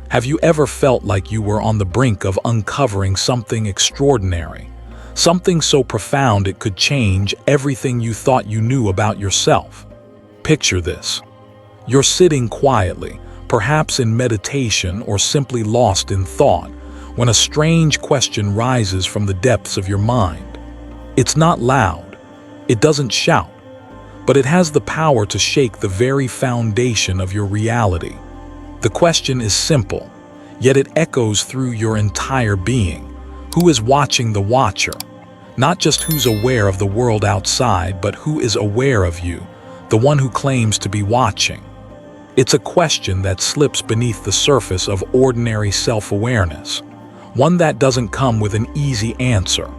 Have you ever felt like you were on the brink of uncovering something extraordinary? Something so profound it could change everything you thought you knew about yourself? Picture this. You're sitting quietly, perhaps in meditation or simply lost in thought, when a strange question rises from the depths of your mind. It's not loud, it doesn't shout, but it has the power to shake the very foundation of your reality. The question is simple, yet it echoes through your entire being. Who is watching the watcher? Not just who's aware of the world outside, but who is aware of you, the one who claims to be watching. It's a question that slips beneath the surface of ordinary self-awareness, one that doesn't come with an easy answer,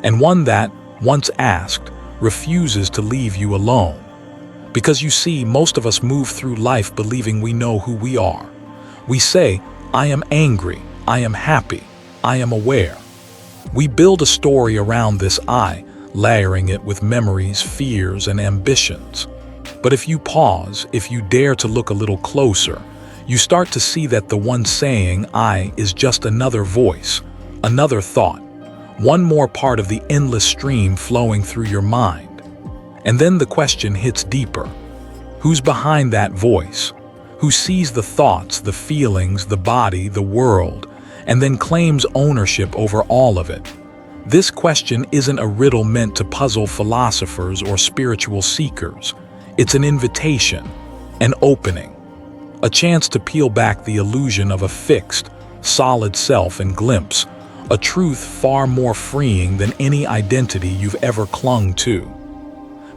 and one that, once asked, refuses to leave you alone. Because you see, most of us move through life believing we know who we are. We say, I am angry, I am happy, I am aware. We build a story around this I, layering it with memories, fears, and ambitions. But if you pause, if you dare to look a little closer, you start to see that the one saying I is just another voice, another thought, one more part of the endless stream flowing through your mind. And then the question hits deeper. Who's behind that voice? Who sees the thoughts, the feelings, the body, the world, and then claims ownership over all of it? This question isn't a riddle meant to puzzle philosophers or spiritual seekers. It's an invitation, an opening, a chance to peel back the illusion of a fixed, solid self and glimpse a truth far more freeing than any identity you've ever clung to.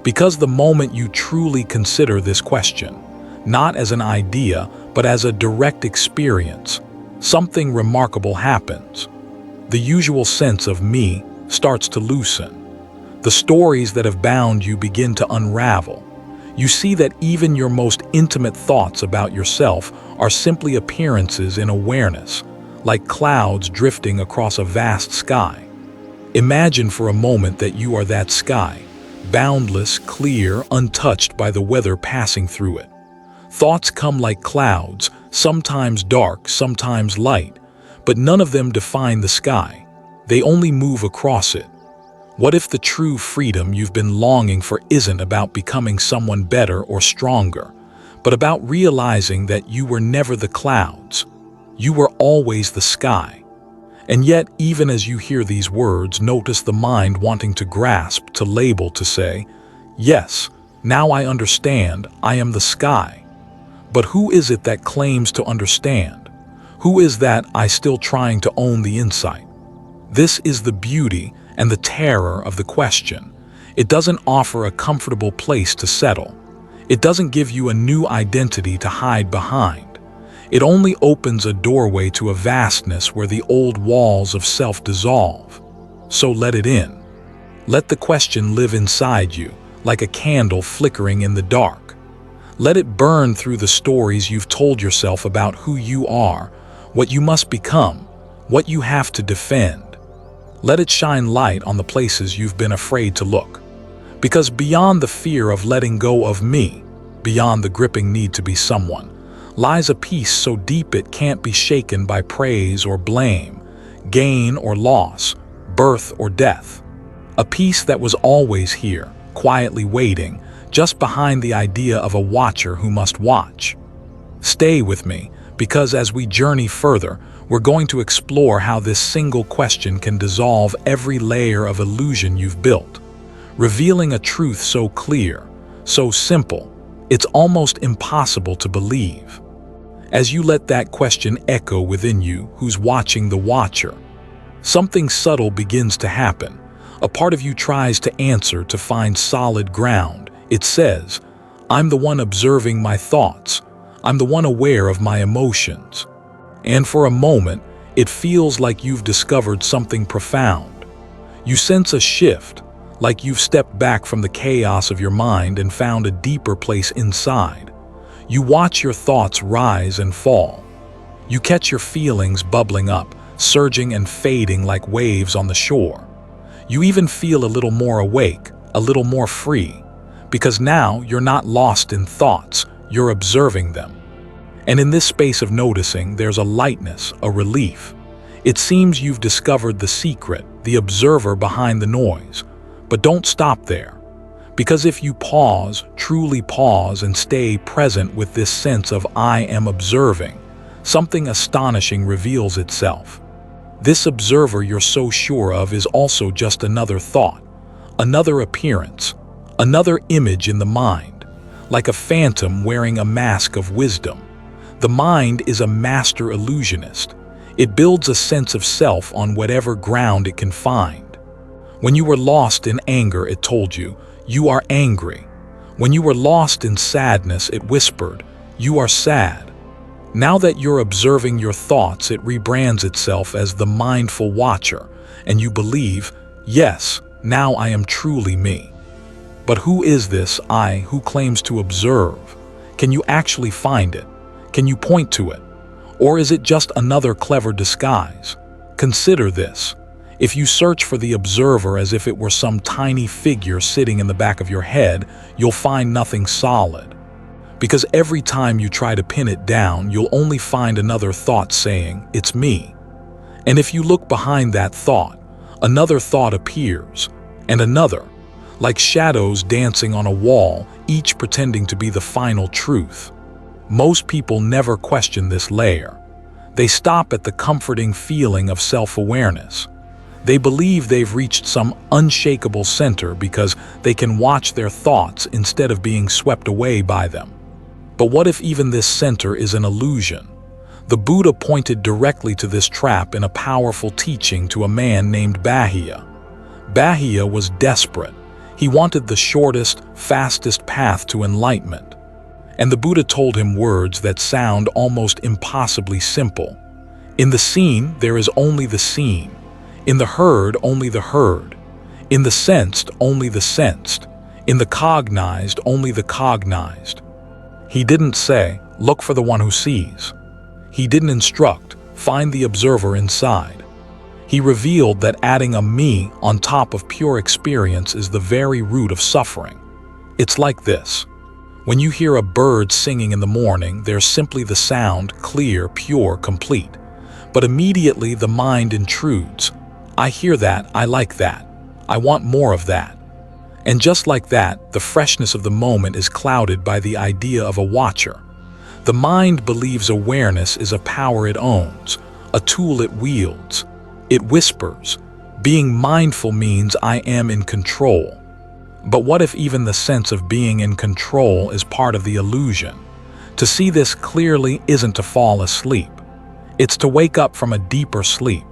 Because the moment you truly consider this question, not as an idea, but as a direct experience, something remarkable happens. The usual sense of me starts to loosen. The stories that have bound you begin to unravel. You see that even your most intimate thoughts about yourself are simply appearances in awareness, like clouds drifting across a vast sky. Imagine for a moment that you are that sky, boundless, clear, untouched by the weather passing through it. Thoughts come like clouds, sometimes dark, sometimes light, but none of them define the sky. They only move across it. What if the true freedom you've been longing for isn't about becoming someone better or stronger, but about realizing that you were never the clouds? You were always the sky. And yet, even as you hear these words, notice the mind wanting to grasp, to label, to say, yes, now I understand, I am the sky. But who is it that claims to understand? Who is that I still trying to own the insight? This is the beauty and the terror of the question. It doesn't offer a comfortable place to settle. It doesn't give you a new identity to hide behind. It only opens a doorway to a vastness where the old walls of self dissolve. So let it in. Let the question live inside you, like a candle flickering in the dark. Let it burn through the stories you've told yourself about who you are, what you must become, what you have to defend. Let it shine light on the places you've been afraid to look. Because beyond the fear of letting go of me, beyond the gripping need to be someone, lies a peace so deep it can't be shaken by praise or blame, gain or loss, birth or death. A peace that was always here, quietly waiting, just behind the idea of a watcher who must watch. Stay with me, because as we journey further, we're going to explore how this single question can dissolve every layer of illusion you've built, revealing a truth so clear, so simple, it's almost impossible to believe. As you let that question echo within you, who's watching the watcher, something subtle begins to happen. A part of you tries to answer, to find solid ground. It says, I'm the one observing my thoughts. I'm the one aware of my emotions. And for a moment, it feels like you've discovered something profound. You sense a shift, like you've stepped back from the chaos of your mind and found a deeper place inside. You watch your thoughts rise and fall. You catch your feelings bubbling up, surging and fading like waves on the shore. You even feel a little more awake, a little more free, because now you're not lost in thoughts, you're observing them. And in this space of noticing, there's a lightness, a relief. It seems you've discovered the secret, the observer behind the noise. But don't stop there. Because if you pause, truly pause, and stay present with this sense of I am observing, something astonishing reveals itself. This observer you're so sure of is also just another thought, another appearance, another image in the mind, like a phantom wearing a mask of wisdom. The mind is a master illusionist. It builds a sense of self on whatever ground it can find. When you were lost in anger, it told you, you are angry. When you were lost in sadness, it whispered, you are sad. Now that you're observing your thoughts, it rebrands itself as the mindful watcher, and you believe, yes, now I am truly me. But who is this I who claims to observe? Can you actually find it? Can you point to it? Or is it just another clever disguise? Consider this. If you search for the observer as if it were some tiny figure sitting in the back of your head, you'll find nothing solid. Because every time you try to pin it down, you'll only find another thought saying, it's me. And if you look behind that thought, another thought appears, and another, like shadows dancing on a wall, each pretending to be the final truth. Most people never question this layer. They stop at the comforting feeling of self-awareness. They believe they've reached some unshakable center because they can watch their thoughts instead of being swept away by them. But what if even this center is an illusion? The Buddha pointed directly to this trap in a powerful teaching to a man named Bahia. Bahia was desperate. He wanted the shortest, fastest path to enlightenment. And the Buddha told him words that sound almost impossibly simple. In the seen, there is only the seen. In the heard, only the heard. In the sensed, only the sensed. In the cognized, only the cognized. He didn't say, look for the one who sees. He didn't instruct, find the observer inside. He revealed that adding a me on top of pure experience is the very root of suffering. It's like this. When you hear a bird singing in the morning, there's simply the sound, clear, pure, complete. But immediately the mind intrudes. I hear that, I like that. I want more of that. And just like that, the freshness of the moment is clouded by the idea of a watcher. The mind believes awareness is a power it owns, a tool it wields. It whispers, being mindful means I am in control. But what if even the sense of being in control is part of the illusion? To see this clearly isn't to fall asleep. It's to wake up from a deeper sleep,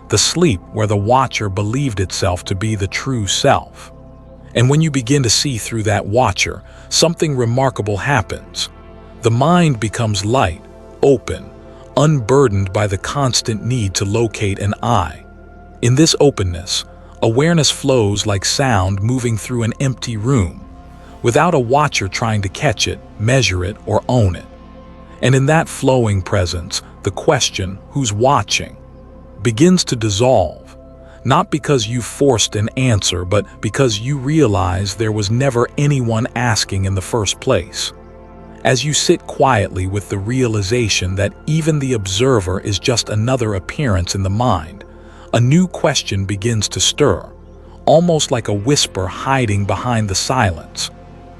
the sleep where the watcher believed itself to be the true self. And when you begin to see through that watcher, something remarkable happens. The mind becomes light, open, unburdened by the constant need to locate an I. In this openness, awareness flows like sound moving through an empty room, without a watcher trying to catch it, measure it, or own it. And in that flowing presence, the question, who's watching, begins to dissolve. Not because you forced an answer, but because you realize there was never anyone asking in the first place. As you sit quietly with the realization that even the observer is just another appearance in the mind, a new question begins to stir, almost like a whisper hiding behind the silence.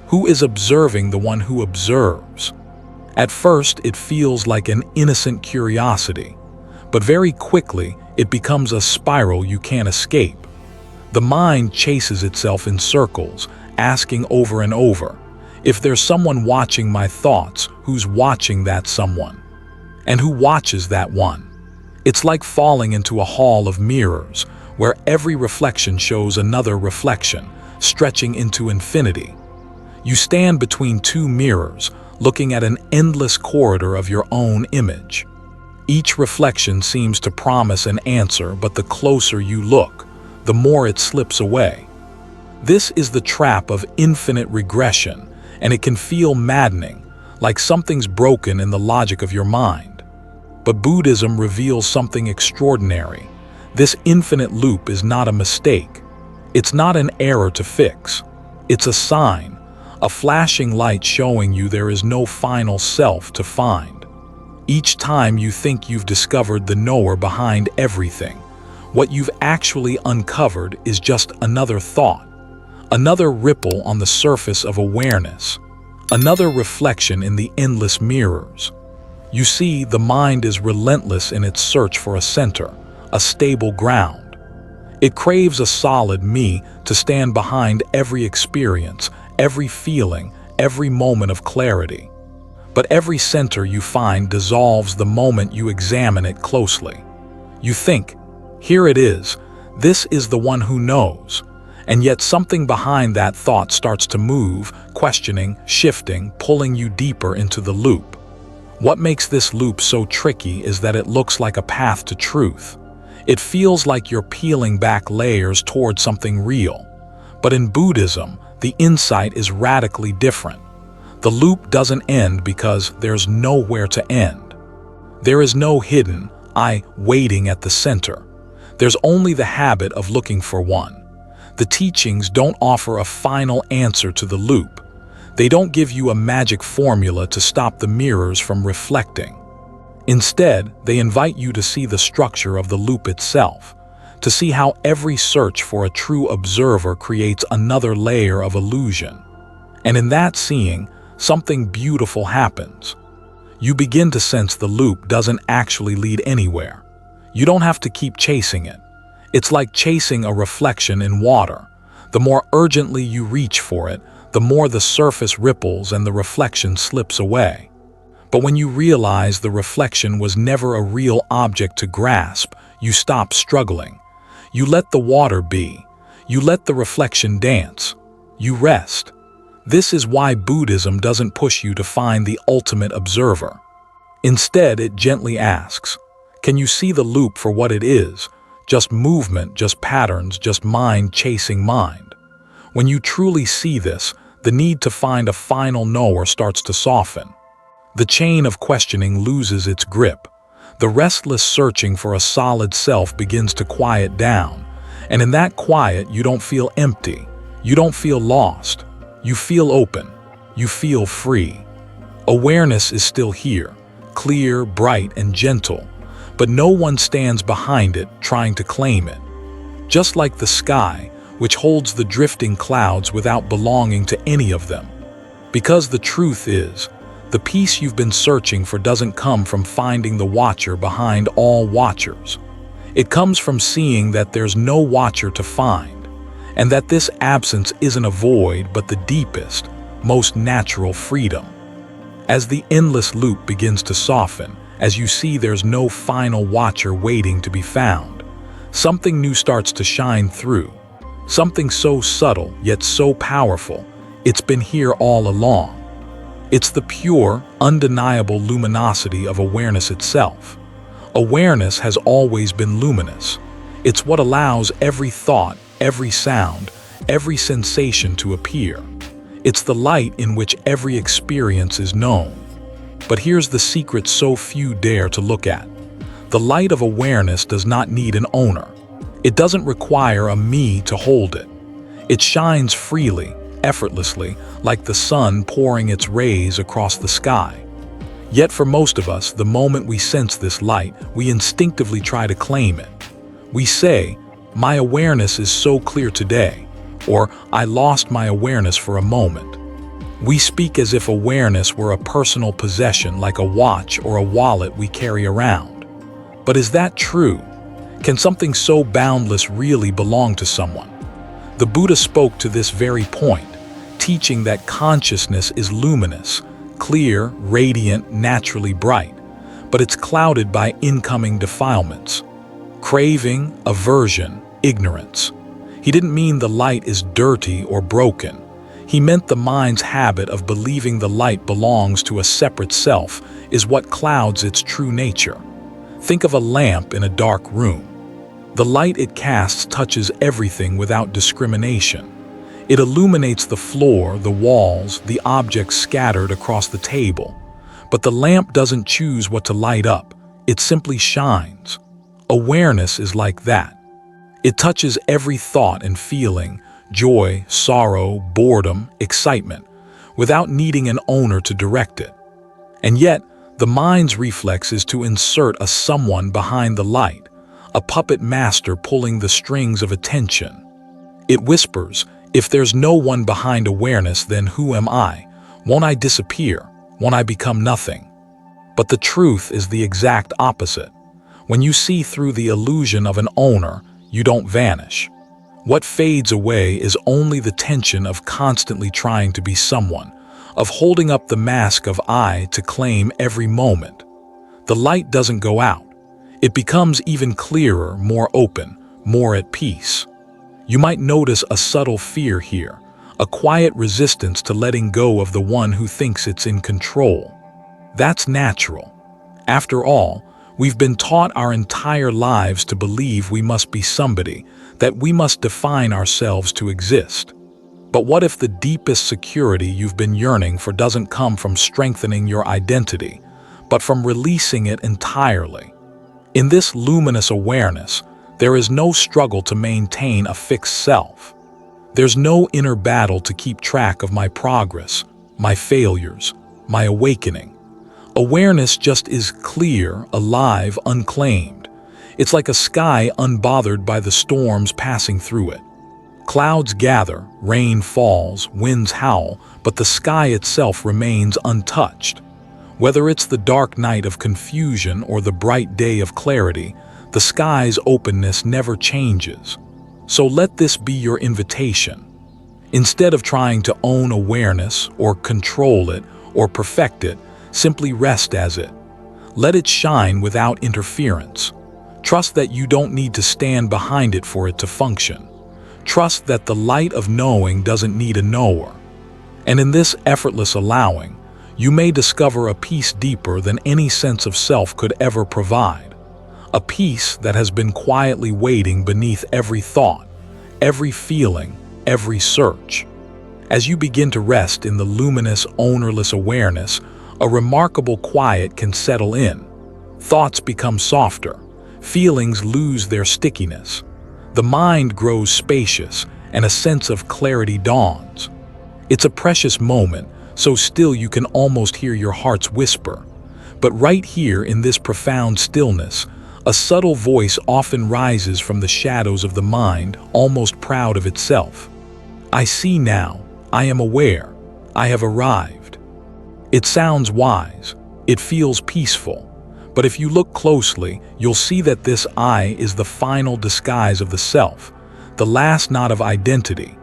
Who is observing the one who observes? At first, it feels like an innocent curiosity, but very quickly, it becomes a spiral you can't escape. The mind chases itself in circles, asking over and over, if there's someone watching my thoughts, who's watching that someone? And who watches that one? It's like falling into a hall of mirrors, where every reflection shows another reflection, stretching into infinity. You stand between two mirrors, looking at an endless corridor of your own image. Each reflection seems to promise an answer, but the closer you look, the more it slips away. This is the trap of infinite regression, and it can feel maddening, like something's broken in the logic of your mind. But Buddhism reveals something extraordinary. This infinite loop is not a mistake. It's not an error to fix. It's a sign, a flashing light showing you there is no final self to find. Each time you think you've discovered the knower behind everything, what you've actually uncovered is just another thought, another ripple on the surface of awareness, another reflection in the endless mirrors. You see, the mind is relentless in its search for a center, a stable ground. It craves a solid me to stand behind every experience, every feeling, every moment of clarity. But every center you find dissolves the moment you examine it closely. You think, here it is, this is the one who knows. And yet something behind that thought starts to move, questioning, shifting, pulling you deeper into the loop. What makes this loop so tricky is that it looks like a path to truth. It feels like you're peeling back layers toward something real. But in Buddhism, the insight is radically different. The loop doesn't end because there's nowhere to end. There is no hidden I waiting at the center. There's only the habit of looking for one. The teachings don't offer a final answer to the loop. They don't give you a magic formula to stop the mirrors from reflecting. Instead, they invite you to see the structure of the loop itself, to see how every search for a true observer creates another layer of illusion. And in that seeing, something beautiful happens. You begin to sense the loop doesn't actually lead anywhere. You don't have to keep chasing it. It's like chasing a reflection in water. The more urgently you reach for it, the more the surface ripples and the reflection slips away. But when you realize the reflection was never a real object to grasp, you stop struggling. You let the water be. You let the reflection dance. You rest. This is why Buddhism doesn't push you to find the ultimate observer. Instead, it gently asks, can you see the loop for what it is? Just movement, just patterns, just mind chasing mind. When you truly see this, the need to find a final knower starts to soften. The chain of questioning loses its grip. The restless searching for a solid self begins to quiet down. And in that quiet, you don't feel empty. You don't feel lost. You feel open. You feel free. Awareness is still here, clear, bright, and gentle, but no one stands behind it trying to claim it. Just like the sky, which holds the drifting clouds without belonging to any of them. Because the truth is, the peace you've been searching for doesn't come from finding the watcher behind all watchers. It comes from seeing that there's no watcher to find, and that this absence isn't a void but the deepest, most natural freedom. As the endless loop begins to soften, as you see there's no final watcher waiting to be found, something new starts to shine through. Something so subtle, yet so powerful, it's been here all along. It's the pure, undeniable luminosity of awareness itself. Awareness has always been luminous. It's what allows every thought, every sound, every sensation to appear. It's the light in which every experience is known. But here's the secret so few dare to look at. The light of awareness does not need an owner. It doesn't require a me to hold it. It shines freely, effortlessly, like the sun pouring its rays across the sky. Yet for most of us, the moment we sense this light, we instinctively try to claim it. We say, my awareness is so clear today, or I lost my awareness for a moment. We speak as if awareness were a personal possession like a watch or a wallet we carry around. But is that true? Can something so boundless really belong to someone? The Buddha spoke to this very point, teaching that consciousness is luminous, clear, radiant, naturally bright, but it's clouded by incoming defilements, craving, aversion, ignorance. He didn't mean the light is dirty or broken. He meant the mind's habit of believing the light belongs to a separate self is what clouds its true nature. Think of a lamp in a dark room. The light it casts touches everything without discrimination. It illuminates the floor, the walls, the objects scattered across the table. But the lamp doesn't choose what to light up. It simply shines. Awareness is like that. It touches every thought and feeling, joy, sorrow, boredom, excitement, without needing an owner to direct it. And yet, The mind's reflex is to insert a someone behind the light, a puppet master pulling the strings of attention. It whispers, if there's no one behind awareness, then who am I? Won't I disappear? Won't I become nothing? But the truth is the exact opposite. When you see through the illusion of an owner, you don't vanish. What fades away is only the tension of constantly trying to be someone, of holding up the mask of I to claim every moment. The light doesn't go out. It becomes even clearer, more open, more at peace. You might notice a subtle fear here, a quiet resistance to letting go of the one who thinks it's in control. That's natural. After all, we've been taught our entire lives to believe we must be somebody, that we must define ourselves to exist. But what if the deepest security you've been yearning for doesn't come from strengthening your identity, but from releasing it entirely? In this luminous awareness, there is no struggle to maintain a fixed self. There's no inner battle to keep track of my progress, my failures, my awakening. Awareness just is clear, alive, unclaimed. It's like a sky unbothered by the storms passing through it. Clouds gather, rain falls, winds howl, but the sky itself remains untouched. Whether it's the dark night of confusion or the bright day of clarity, the sky's openness never changes. So let this be your invitation. Instead of trying to own awareness or control it or perfect it, simply rest as it. Let it shine without interference. Trust that you don't need to stand behind it for it to function. Trust that the light of knowing doesn't need a knower. And in this effortless allowing, you may discover a peace deeper than any sense of self could ever provide. A peace that has been quietly waiting beneath every thought, every feeling, every search. As you begin to rest in the luminous, ownerless awareness, a remarkable quiet can settle in. Thoughts become softer. Feelings lose their stickiness. The mind grows spacious, and a sense of clarity dawns. It's a precious moment, so still you can almost hear your heart's whisper. But right here in this profound stillness, a subtle voice often rises from the shadows of the mind, almost proud of itself. I see now. I am aware. I have arrived. It sounds wise. It feels peaceful. But if you look closely, you'll see that this I is the final disguise of the self, the last knot of identity.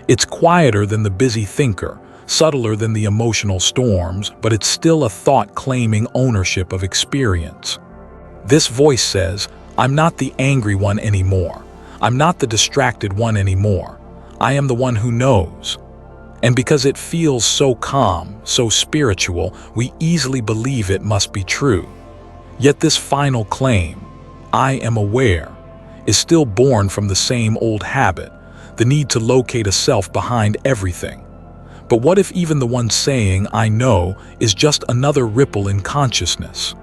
It's quieter than the busy thinker, subtler than the emotional storms, but it's still a thought claiming ownership of experience. This voice says, I'm not the angry one anymore. I'm not the distracted one anymore. I am the one who knows. And because it feels so calm, so spiritual, we easily believe it must be true. Yet this final claim, I am aware, is still born from the same old habit, the need to locate a self behind everything. But what if even the one saying, I know, is just another ripple in consciousness?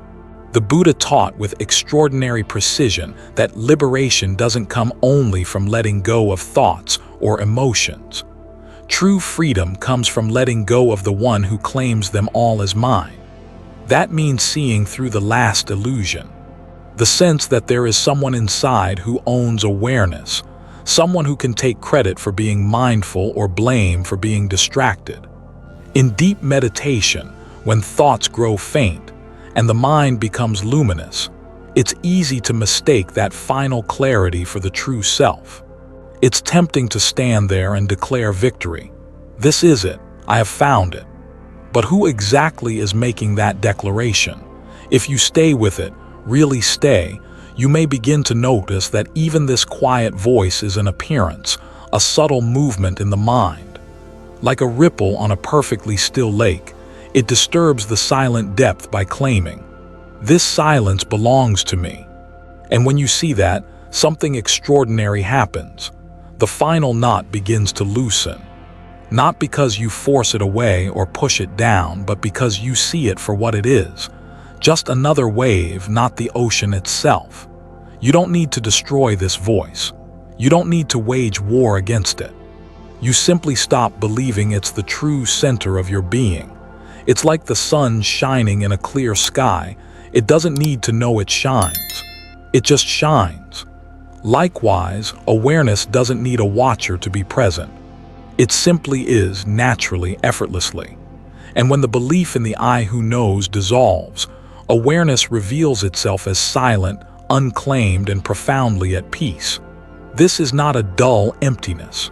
The Buddha taught with extraordinary precision that liberation doesn't come only from letting go of thoughts or emotions. True freedom comes from letting go of the one who claims them all as mine. That means seeing through the last illusion, the sense that there is someone inside who owns awareness, someone who can take credit for being mindful or blame for being distracted. In deep meditation, when thoughts grow faint and the mind becomes luminous, it's easy to mistake that final clarity for the true self. It's tempting to stand there and declare victory. This is it. I have found it. But who exactly is making that declaration? If you stay with it, really stay, you may begin to notice that even this quiet voice is an appearance, a subtle movement in the mind. Like a ripple on a perfectly still lake, it disturbs the silent depth by claiming, this silence belongs to me. And when you see that, something extraordinary happens. The final knot begins to loosen. Not because you force it away or push it down, but because you see it for what it is. Just another wave, not the ocean itself. You don't need to destroy this voice. You don't need to wage war against it. You simply stop believing it's the true center of your being. It's like the sun shining in a clear sky. It doesn't need to know it shines. It just shines. Likewise, awareness doesn't need a watcher to be present. It simply is naturally, effortlessly. And when the belief in the I who knows dissolves, awareness reveals itself as silent, unclaimed, and profoundly at peace. This is not a dull emptiness.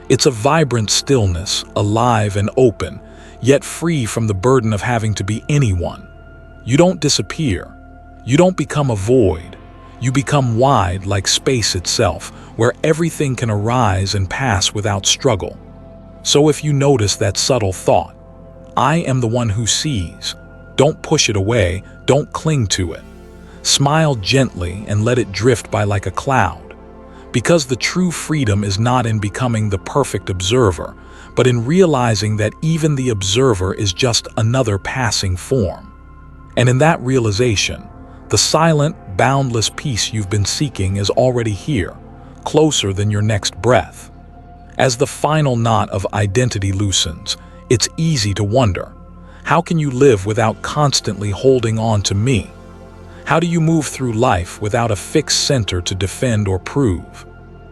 It's a vibrant stillness, alive and open, yet free from the burden of having to be anyone. You don't disappear. You don't become a void. You become wide like space itself, where everything can arise and pass without struggle. So if you notice that subtle thought, I am the one who sees, don't push it away, don't cling to it. Smile gently and let it drift by like a cloud. Because the true freedom is not in becoming the perfect observer, but in realizing that even the observer is just another passing form. And in that realization, the silent, boundless peace you've been seeking is already here, closer than your next breath. As the final knot of identity loosens, it's easy to wonder, how can you live without constantly holding on to me? How do you move through life without a fixed center to defend or prove?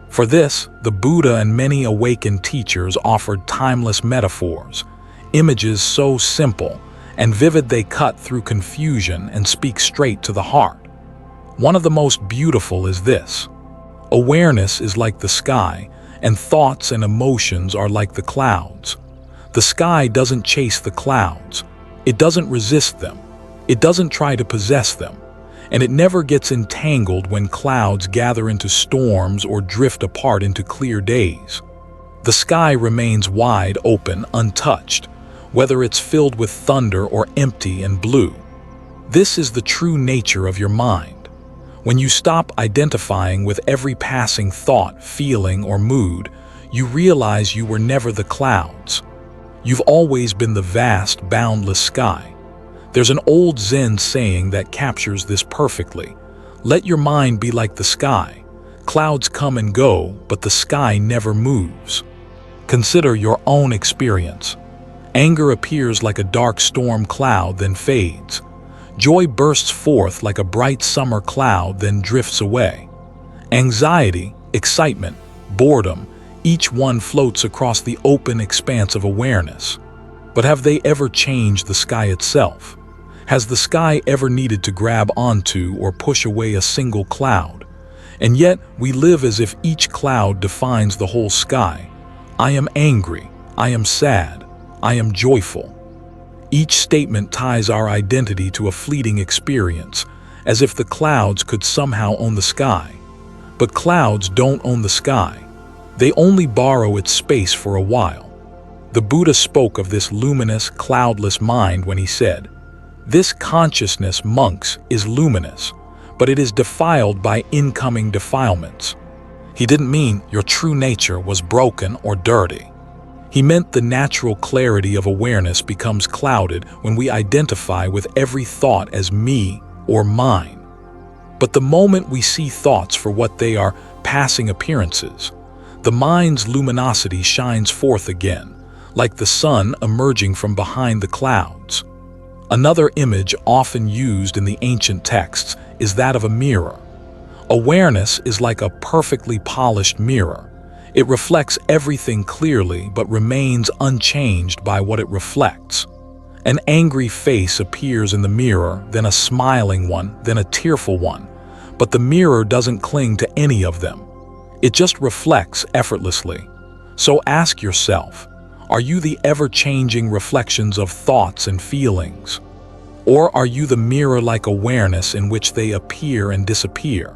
For this, the Buddha and many awakened teachers offered timeless metaphors, images so simple and vivid they cut through confusion and speak straight to the heart. One of the most beautiful is this: awareness is like the sky, and thoughts and emotions are like the clouds. The sky doesn't chase the clouds. It doesn't resist them. It doesn't try to possess them. And it never gets entangled when clouds gather into storms or drift apart into clear days. The sky remains wide open, untouched, whether it's filled with thunder or empty and blue. This is the true nature of your mind. When you stop identifying with every passing thought, feeling, or mood, you realize you were never the clouds. You've always been the vast, boundless sky. There's an old Zen saying that captures this perfectly. Let your mind be like the sky. Clouds come and go, but the sky never moves. Consider your own experience. Anger appears like a dark storm cloud, then fades. Joy bursts forth like a bright summer cloud, then drifts away. Anxiety, excitement, boredom, each one floats across the open expanse of awareness. But have they ever changed the sky itself? Has the sky ever needed to grab onto or push away a single cloud? And yet we live as if each cloud defines the whole sky. I am angry. I am sad. I am joyful. Each statement ties our identity to a fleeting experience, as if the clouds could somehow own the sky. But clouds don't own the sky. They only borrow its space for a while. The Buddha spoke of this luminous, cloudless mind when he said, "This consciousness, monks, is luminous, but it is defiled by incoming defilements." He didn't mean your true nature was broken or dirty. He meant the natural clarity of awareness becomes clouded when we identify with every thought as me or mine. But the moment we see thoughts for what they are, passing appearances, the mind's luminosity shines forth again, like the sun emerging from behind the clouds. Another image often used in the ancient texts is that of a mirror. Awareness is like a perfectly polished mirror. It reflects everything clearly but remains unchanged by what it reflects. An angry face appears in the mirror, then a smiling one, then a tearful one, but the mirror doesn't cling to any of them. It just reflects effortlessly. So ask yourself, are you the ever-changing reflections of thoughts and feelings? Or are you the mirror-like awareness in which they appear and disappear?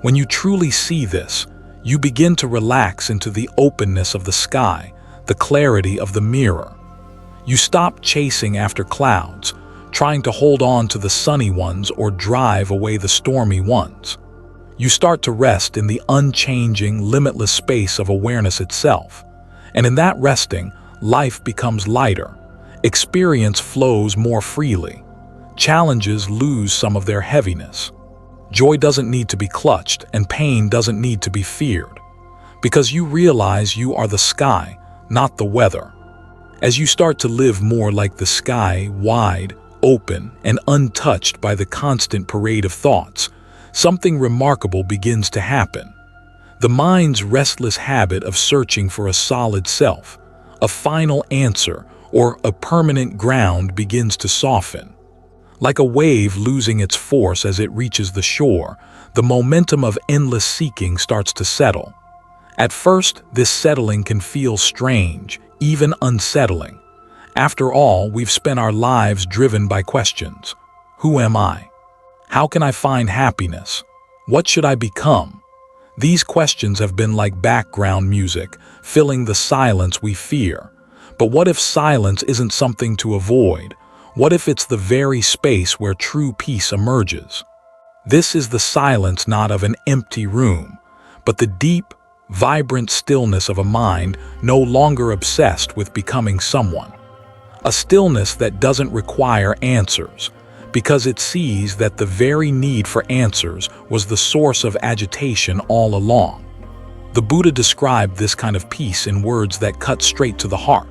When you truly see this, you begin to relax into the openness of the sky, the clarity of the mirror. You stop chasing after clouds, trying to hold on to the sunny ones or drive away the stormy ones. You start to rest in the unchanging, limitless space of awareness itself. And in that resting, life becomes lighter. Experience flows more freely. Challenges lose some of their heaviness. Joy doesn't need to be clutched, and pain doesn't need to be feared. Because you realize you are the sky, not the weather. As you start to live more like the sky, wide, open, and untouched by the constant parade of thoughts, something remarkable begins to happen. The mind's restless habit of searching for a solid self, a final answer, or a permanent ground begins to soften. Like a wave losing its force as it reaches the shore, the momentum of endless seeking starts to settle. At first, this settling can feel strange, even unsettling. After all, we've spent our lives driven by questions. Who am I? How can I find happiness? What should I become? These questions have been like background music, filling the silence we fear. But what if silence isn't something to avoid? What if it's the very space where true peace emerges? This is the silence not of an empty room, but the deep, vibrant stillness of a mind no longer obsessed with becoming someone. A stillness that doesn't require answers, because it sees that the very need for answers was the source of agitation all along. The Buddha described this kind of peace in words that cut straight to the heart.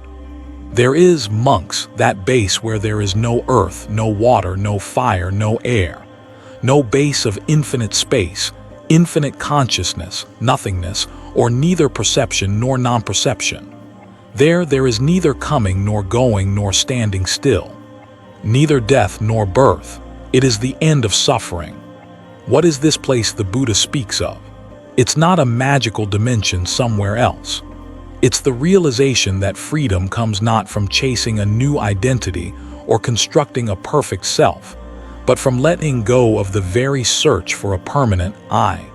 There is, monks, that base where there is no earth, no water, no fire, no air, no base of infinite space, infinite consciousness, nothingness, or neither perception nor non-perception. There is neither coming nor going nor standing still, neither death nor birth. It is the end of suffering. What is this place the Buddha speaks of? It's not a magical dimension somewhere else. It's the realization that freedom comes not from chasing a new identity or constructing a perfect self, but from letting go of the very search for a permanent I.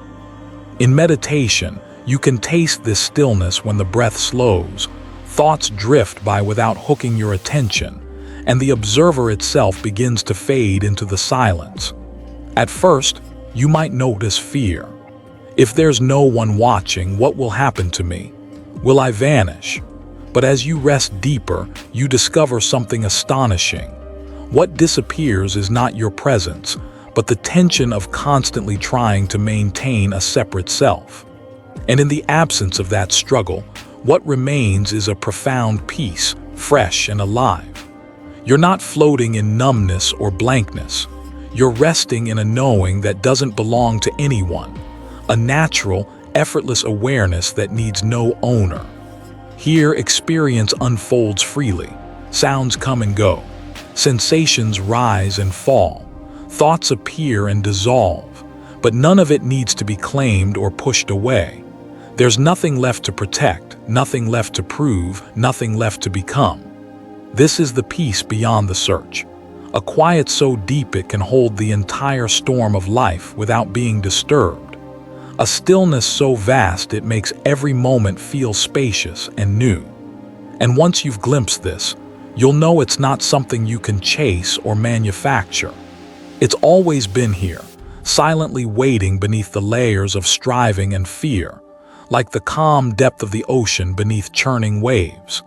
In meditation, you can taste this stillness when the breath slows, thoughts drift by without hooking your attention, and the observer itself begins to fade into the silence. At first, you might notice fear. If there's no one watching, what will happen to me? Will I vanish? But as you rest deeper, you discover something astonishing. What disappears is not your presence, but the tension of constantly trying to maintain a separate self. And in the absence of that struggle, what remains is a profound peace, fresh and alive. You're not floating in numbness or blankness. You're resting in a knowing that doesn't belong to anyone, a natural, effortless awareness that needs no owner. Here, experience unfolds freely. Sounds come and go. Sensations rise and fall. Thoughts appear and dissolve. But none of it needs to be claimed or pushed away. There's nothing left to protect, nothing left to prove, nothing left to become. This is the peace beyond the search. A quiet so deep it can hold the entire storm of life without being disturbed. A stillness so vast it makes every moment feel spacious and new. And once you've glimpsed this, you'll know it's not something you can chase or manufacture. It's always been here, silently waiting beneath the layers of striving and fear, like the calm depth of the ocean beneath churning waves.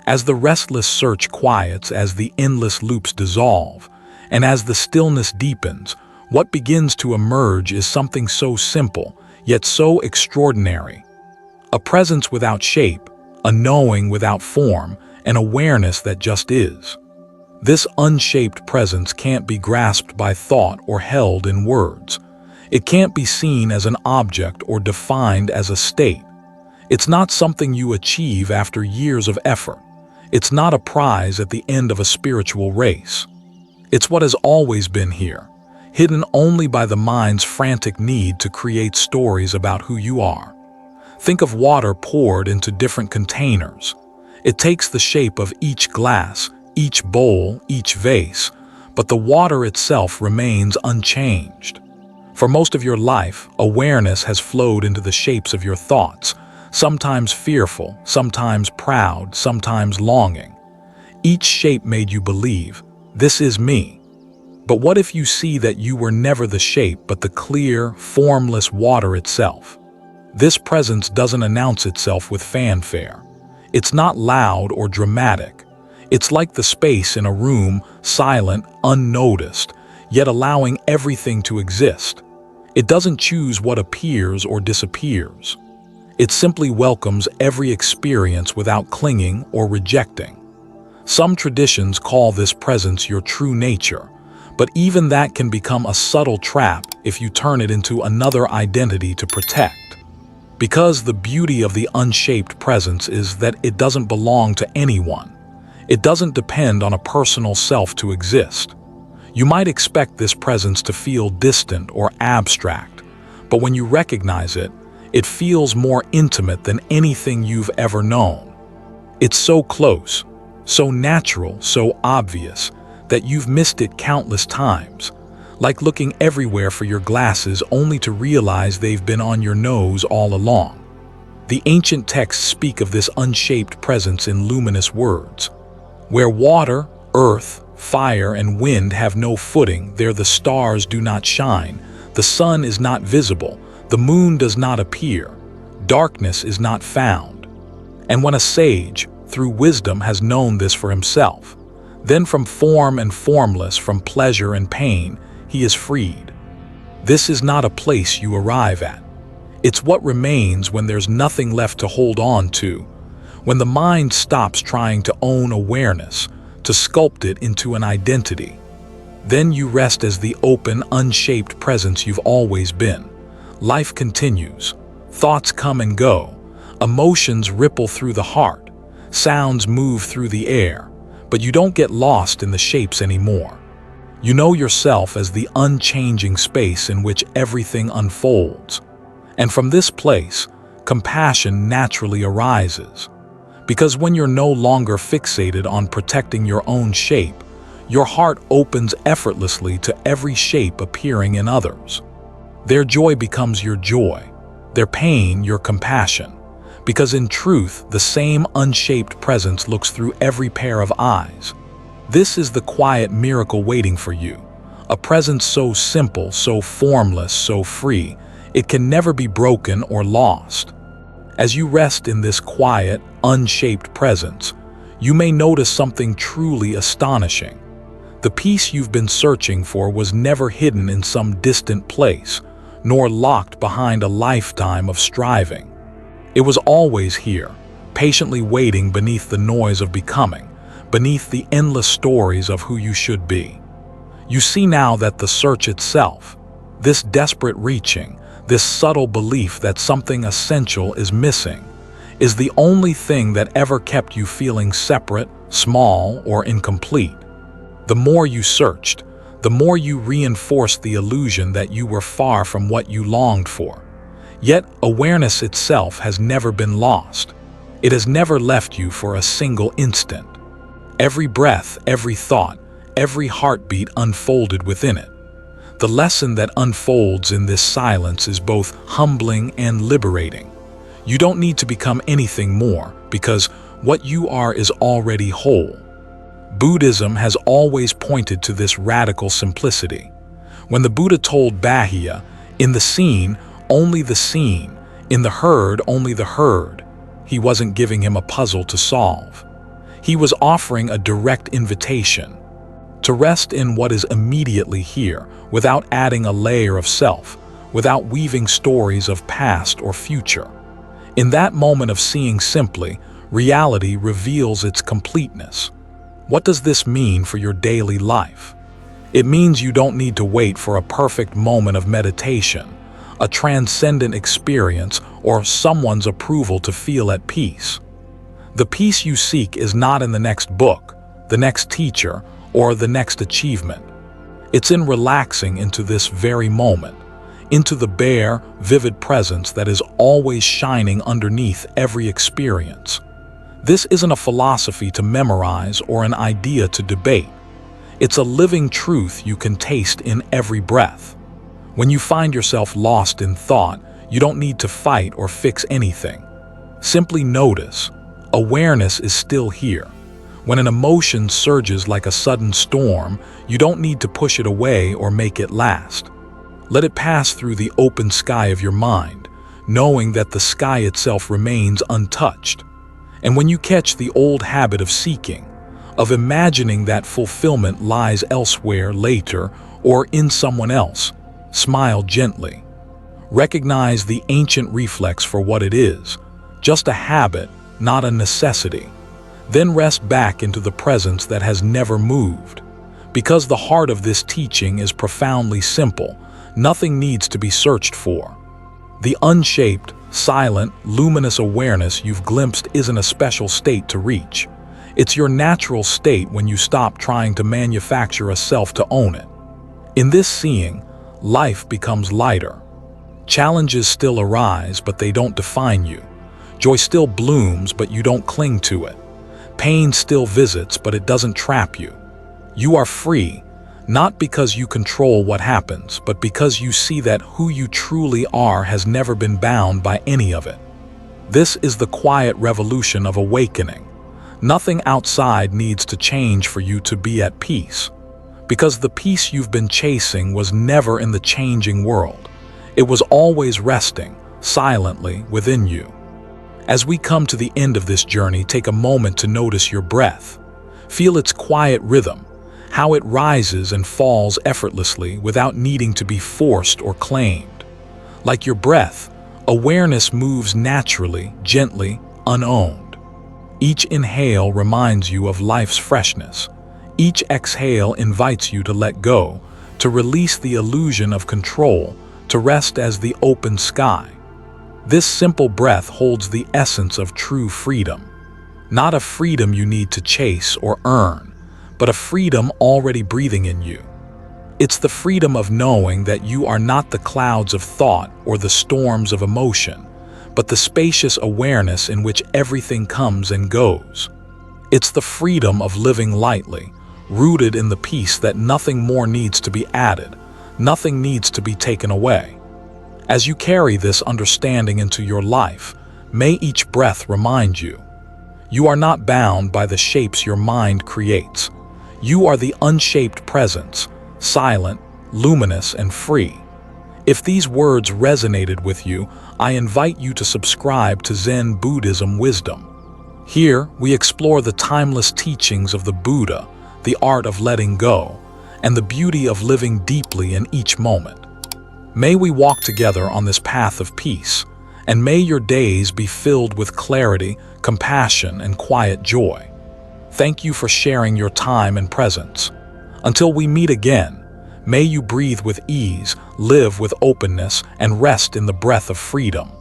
As the restless search quiets, as the endless loops dissolve, and as the stillness deepens, what begins to emerge is something so simple, yet so extraordinary. A presence without shape, a knowing without form, an awareness that just is. This unshaped presence can't be grasped by thought or held in words. It can't be seen as an object or defined as a state. It's not something you achieve after years of effort. It's not a prize at the end of a spiritual race. It's what has always been here, hidden only by the mind's frantic need to create stories about who you are. Think of water poured into different containers. It takes the shape of each glass, each bowl, each vase, but the water itself remains unchanged. For most of your life, awareness has flowed into the shapes of your thoughts, sometimes fearful, sometimes proud, sometimes longing. Each shape made you believe, this is me. But what if you see that you were never the shape but the clear, formless water itself? This presence doesn't announce itself with fanfare. It's not loud or dramatic. It's like the space in a room, silent, unnoticed, yet allowing everything to exist. It doesn't choose what appears or disappears. It simply welcomes every experience without clinging or rejecting. Some traditions call this presence your true nature, but even that can become a subtle trap if you turn it into another identity to protect. Because the beauty of the unshaped presence is that it doesn't belong to anyone. It doesn't depend on a personal self to exist. You might expect this presence to feel distant or abstract, but when you recognize it, it feels more intimate than anything you've ever known. It's so close, so natural, so obvious, that you've missed it countless times, like looking everywhere for your glasses only to realize they've been on your nose all along. The ancient texts speak of this unshaped presence in luminous words. Where water, earth, fire, and wind have no footing, there the stars do not shine, the sun is not visible, the moon does not appear, darkness is not found. And when a sage, through wisdom, has known this for himself, then from form and formless, from pleasure and pain, he is freed. This is not a place you arrive at. It's what remains when there's nothing left to hold on to, when the mind stops trying to own awareness, to sculpt it into an identity. Then you rest as the open, unshaped presence you've always been. Life continues. Thoughts come and go. Emotions ripple through the heart. Sounds move through the air. But you don't get lost in the shapes anymore. You know yourself as the unchanging space in which everything unfolds. And from this place, compassion naturally arises. Because when you're no longer fixated on protecting your own shape, your heart opens effortlessly to every shape appearing in others. Their joy becomes your joy, their pain your compassion. Because in truth, the same unshaped presence looks through every pair of eyes. This is the quiet miracle waiting for you, a presence so simple, so formless, so free, it can never be broken or lost. As you rest in this quiet, unshaped presence, you may notice something truly astonishing. The peace you've been searching for was never hidden in some distant place, nor locked behind a lifetime of striving. It was always here, patiently waiting beneath the noise of becoming, beneath the endless stories of who you should be. You see now that the search itself, this desperate reaching, this subtle belief that something essential is missing, is the only thing that ever kept you feeling separate, small, or incomplete. The more you searched, the more you reinforced the illusion that you were far from what you longed for. Yet awareness itself has never been lost. It has never left you for a single instant. Every breath, every thought, every heartbeat unfolded within it. The lesson that unfolds in this silence is both humbling and liberating. You don't need to become anything more, because what you are is already whole. Buddhism has always pointed to this radical simplicity. When the Buddha told Bahia, "In the seen, only the seen, in the heard, only the heard," he wasn't giving him a puzzle to solve. He was offering a direct invitation to rest in what is immediately here, without adding a layer of self, without weaving stories of past or future. In that moment of seeing simply, reality reveals its completeness. What does this mean for your daily life? It means you don't need to wait for a perfect moment of meditation, a transcendent experience, or someone's approval to feel at peace. The peace you seek is not in the next book, the next teacher, or the next achievement. It's in relaxing into this very moment, into the bare, vivid presence that is always shining underneath every experience. This isn't a philosophy to memorize or an idea to debate. It's a living truth you can taste in every breath. When you find yourself lost in thought, you don't need to fight or fix anything. Simply notice. Awareness is still here. When an emotion surges like a sudden storm, you don't need to push it away or make it last. Let it pass through the open sky of your mind, knowing that the sky itself remains untouched. And when you catch the old habit of seeking, of imagining that fulfillment lies elsewhere later or in someone else, smile gently. Recognize the ancient reflex for what it is, just a habit, not a necessity. Then rest back into the presence that has never moved. Because the heart of this teaching is profoundly simple, nothing needs to be searched for. The unshaped, silent, luminous awareness you've glimpsed isn't a special state to reach. It's your natural state when you stop trying to manufacture a self to own it. In this seeing, life becomes lighter. Challenges still arise, but they don't define you. Joy still blooms, but you don't cling to it. Pain still visits, but it doesn't trap you. You are free, not because you control what happens, but because you see that who you truly are has never been bound by any of it. This is the quiet revolution of awakening. Nothing outside needs to change for you to be at peace, because the peace you've been chasing was never in the changing world. It was always resting, silently, within you. As we come to the end of this journey, take a moment to notice your breath. Feel its quiet rhythm, how it rises and falls effortlessly without needing to be forced or claimed. Like your breath, awareness moves naturally, gently, unowned. Each inhale reminds you of life's freshness. Each exhale invites you to let go, to release the illusion of control, to rest as the open sky. This simple breath holds the essence of true freedom. Not a freedom you need to chase or earn, but a freedom already breathing in you. It's the freedom of knowing that you are not the clouds of thought or the storms of emotion, but the spacious awareness in which everything comes and goes. It's the freedom of living lightly, rooted in the peace that nothing more needs to be added, nothing needs to be taken away. As you carry this understanding into your life, may each breath remind you, you are not bound by the shapes your mind creates. You are the unshaped presence, silent, luminous, and free. If these words resonated with you, I invite you to subscribe to Zen Buddhism Wisdom. Here, we explore the timeless teachings of the Buddha, the art of letting go, and the beauty of living deeply in each moment. May we walk together on this path of peace, and may your days be filled with clarity, compassion, and quiet joy. Thank you for sharing your time and presence. Until we meet again, may you breathe with ease, live with openness, and rest in the breath of freedom.